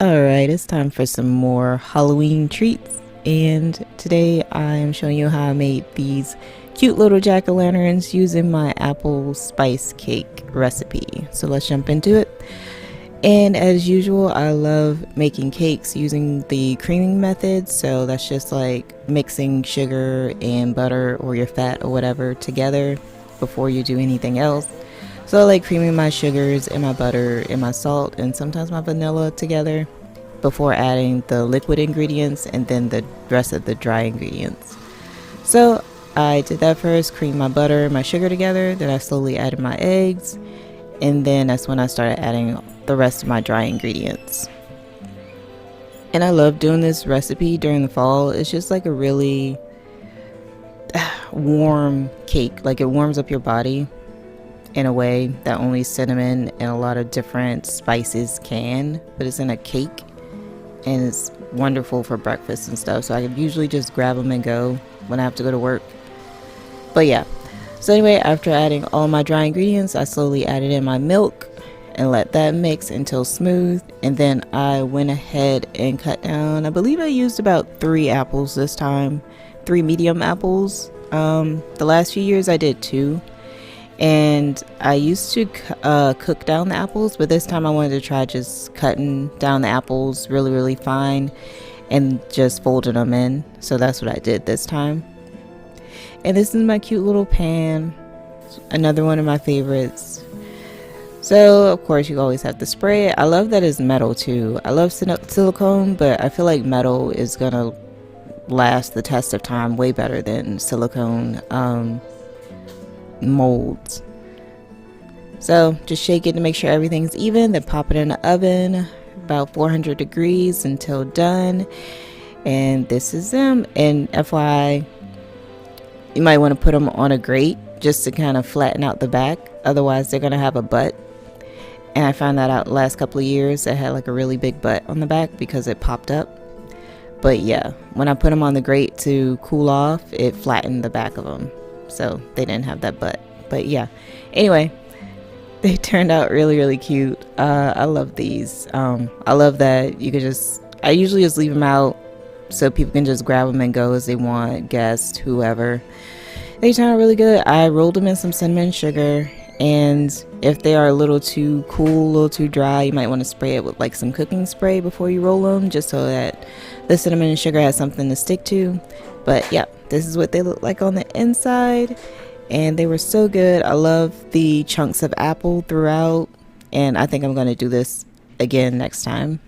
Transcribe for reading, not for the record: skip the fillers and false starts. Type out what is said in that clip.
Alright, it's time for some more Halloween treats, and today I am showing you how I made these cute little jack-o'-lanterns using my apple spice cake recipe. So let's jump into it. And as usual, I love making cakes using the creaming method, so that's just like mixing sugar and butter or your fat or whatever together before you do anything else. So I like creaming my sugars and my butter and my salt and sometimes my vanilla together before adding the liquid ingredients and then the rest of the dry ingredients. So I did that first, creamed my butter and my sugar together, then I slowly added my eggs, and then that's when I started adding the rest of my dry ingredients. And I love doing this recipe during the fall. It's just like a really warm cake, like it warms up your body in a way that only cinnamon and a lot of different spices can, but it's in a cake and it's wonderful for breakfast and stuff. So I could usually just grab them and go when I have to go to work. But yeah, so anyway, after adding all my dry ingredients, I slowly added in my milk and let that mix until smooth, and then I went ahead and cut down, I believe I used about 3 apples this time, 3 medium apples. The last few years I did 2. And I used to cook down the apples, but this time I wanted to try just cutting down the apples really fine and just folding them in. So that's what I did this time. And this is my cute little pan, another one of my favorites. So of course you always have to spray it. I love that it's metal too. I love silicone, but I feel like metal is gonna last the test of time way better than silicone molds. So just shake it to make sure everything's even, then pop it in the oven about 400 degrees until done. And this is them. And FYI, you might want to put them on a grate just to kind of flatten out the back, otherwise they're gonna have a butt. And I found that out the last couple of years. It had like a really big butt on the back because it popped up. But yeah, when I put them on the grate to cool off, it flattened the back of them, so they didn't have that butt. But yeah, anyway, they turned out really cute. I love these. I love that you could I usually just leave them out so people can just grab them and go as they want, guests, whoever. They turn out really good. I rolled them in some cinnamon sugar, and if they are a little too cool, a little too dry, you might want to spray it with like some cooking spray before you roll them, just so that the cinnamon and sugar has something to stick to. But yeah, this is what they look like on the inside, and they were so good. I love the chunks of apple throughout, and I think I'm going to do this again next time.